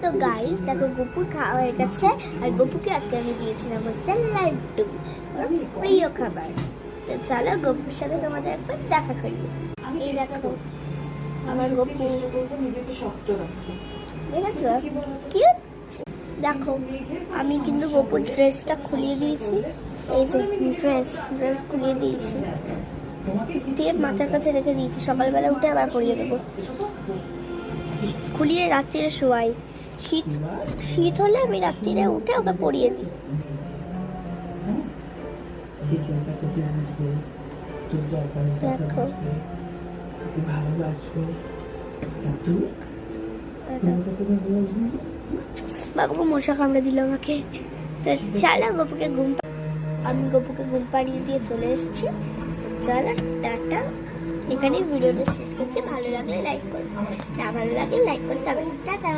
তো গাইস দেখো গপুর খাওয়া হয়ে গেছে, আর গপুকে আজকে আমি দিয়েছিলাম হচ্ছে লাড্ডু, ওর প্রিয় খাবার। তো চলো গপুর সাথে তোমাদের একবার দেখা করি। এই দেখো আমার গপু, দেখেছো কিউট? দেখো আমি কিন্তু গপুর ড্রেসটা খুলিয়ে দিয়েছি, এই যে ড্রেস খুলিয়ে দিয়েছি, দিয়ে মাথার কাছে রেখে দিয়েছি, সকালবেলা উঠে আবার পরিয়ে দেবো। খুলিয়ে রাত্রিরে শোয়াই, শীত শীত হলে আমি রাত্রিরে উঠে ওকে পরিয়ে দিই। দেখো বাবুকে মশা কামড়ে দিল আমাকে। তো চলো গপুকে আমি গপুকে ঘুম পাড়িয়ে দিয়ে চলে এসেছি। তো চলো টাটা, এখানে ভিডিওটা শেষ করছি। ভালো লাগলে লাইক করো, না ভালো লাগলে লাইক করতে হবে। টাটা।